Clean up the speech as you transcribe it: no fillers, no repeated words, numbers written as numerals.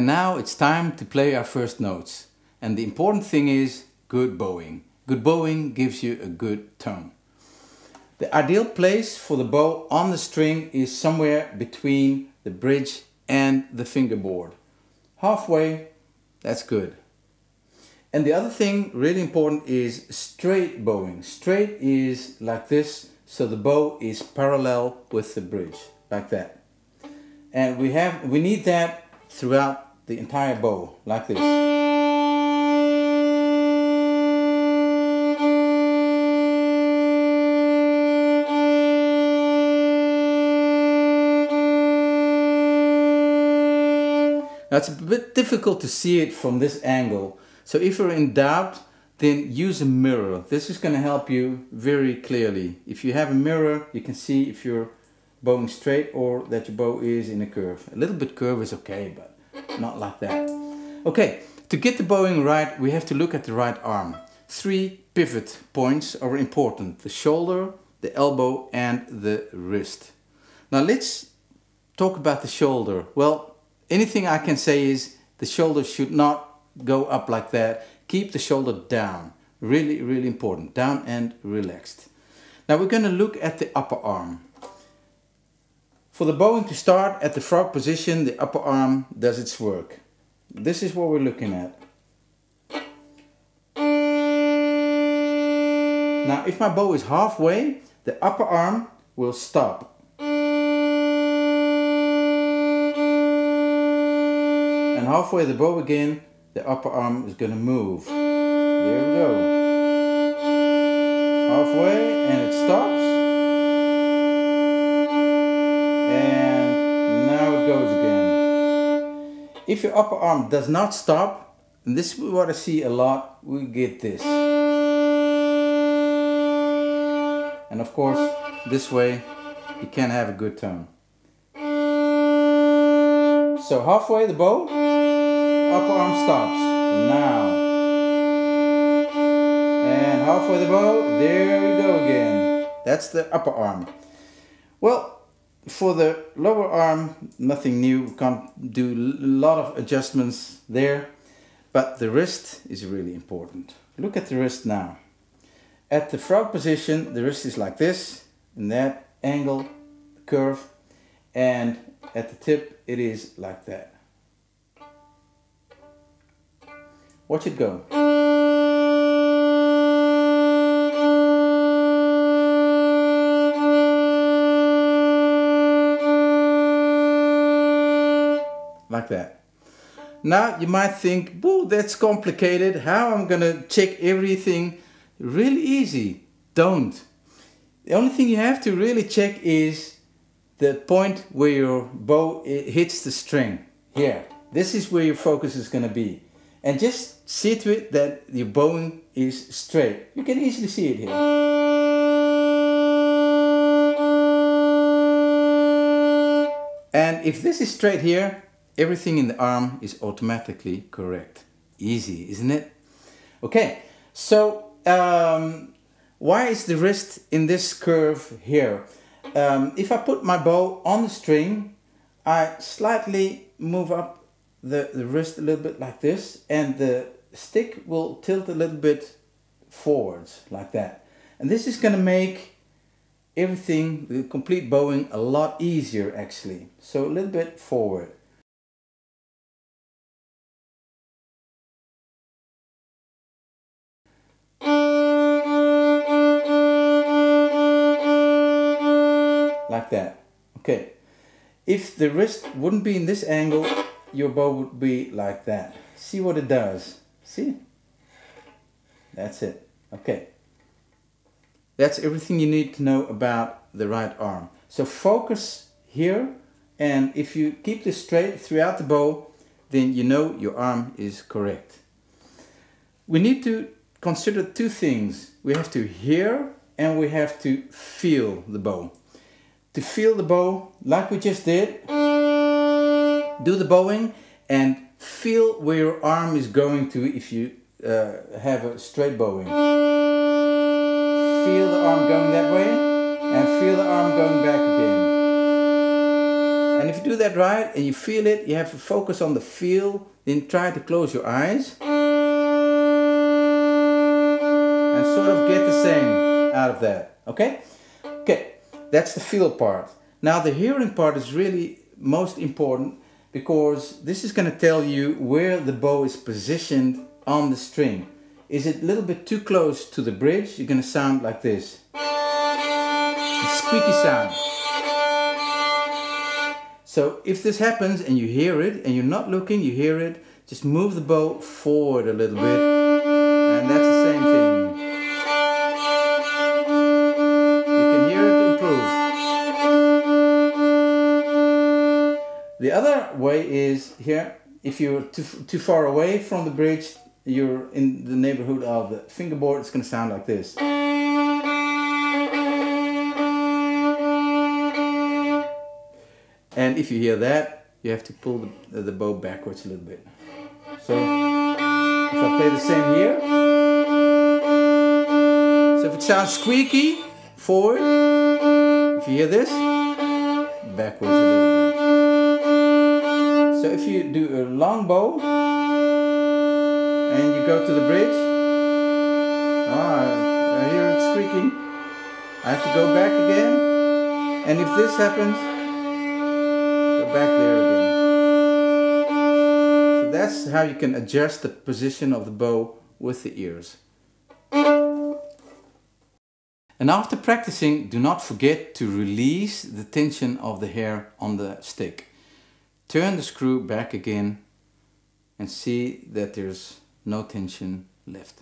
And now it's time to play our first notes. And the important thing is good bowing. Good bowing gives you a good tone. The ideal place for the bow on the string is somewhere between the bridge and the fingerboard. Halfway, that's good. And the other thing really important is straight bowing. Straight is like this, so the bow is parallel with the bridge, like that. And we need that throughout the entire bow, like this. Now it's a bit difficult to see it from this angle. So if you're in doubt, then use a mirror. This is going to help you very clearly. If you have a mirror, you can see if you're bowing straight or that your bow is in a curve. A little bit curve is okay, but not like that. Okay, to get the bowing right, we have to look at the right arm. 3 pivot points are important: the shoulder, the elbow, and the wrist. Now let's talk about the shoulder. Well, anything I can say is the shoulder should not go up like that. Keep the shoulder down. Really, really important. Down and relaxed. Now we're going to look at the upper arm. For the bowing to start at the frog position, the upper arm does its work. This is what we're looking at. Now if my bow is halfway, the upper arm will stop. And halfway the bow again, the upper arm is going to move. There we go. Halfway and it stops. And now it goes again. If your upper arm does not stop, and this is what I see a lot, we get this. And of course, this way you can have a good tone. So halfway the bow, upper arm stops. Now. And halfway the bow, there we go again. That's the upper arm. Well, for the lower arm, nothing new. We can't do a lot of adjustments there. But the wrist is really important. Look at the wrist now. At the frog position, the wrist is like this, in that angle, curve. And at the tip, it is like that. Watch it go. Like that. Now you might think, whoa, that's complicated. How am I going to check everything? Really easy. Don't. The only thing you have to really check is the point where your bow hits the string. Here. This is where your focus is going to be. And just see to it that your bowing is straight. You can easily see it here. And if this is straight here, everything in the arm is automatically correct. Easy, isn't it? Okay, so why is the wrist in this curve here? If I put my bow on the string, I slightly move up the wrist a little bit like this, and the stick will tilt a little bit forwards like that. And this is going to make everything, the complete bowing, a lot easier actually. So a little bit forward. Like that. Okay. If the wrist wouldn't be in this angle, your bow would be like that. See what it does. See? That's it. Okay. That's everything you need to know about the right arm. So focus here, and if you keep this straight throughout the bow, then you know your arm is correct. We need to consider 2 things. We have to hear and we have to feel the bow. To feel the bow, like we just did, do the bowing and feel where your arm is going to if you have a straight bowing. Feel the arm going that way and feel the arm going back again. And if you do that right and you feel it, you have to focus on the feel, then try to close your eyes and sort of get the same out of that, okay? Okay, that's the feel part. Now the hearing part is really most important, because this is going to tell you where the bow is positioned on the string. Is it a little bit too close to the bridge? You're going to sound like this. A squeaky sound. So if this happens and you hear it, and you're not looking, you hear it, just move the bow forward a little bit, and that's the same thing. You can hear it improve. The other way is here, if you're too far away from the bridge, you're in the neighborhood of the fingerboard, it's going to sound like this. And if you hear that, you have to pull the bow backwards a little bit. So if I play the same here, so if it sounds squeaky, forward. If you hear this, backwards a little bit. So if you do a long bow and you go to the bridge, I hear it squeaking. I have to go back again, and if this happens, back there again. So that's how you can adjust the position of the bow with the ears. And after practicing, do not forget to release the tension of the hair on the stick. Turn the screw back again and see that there's no tension left.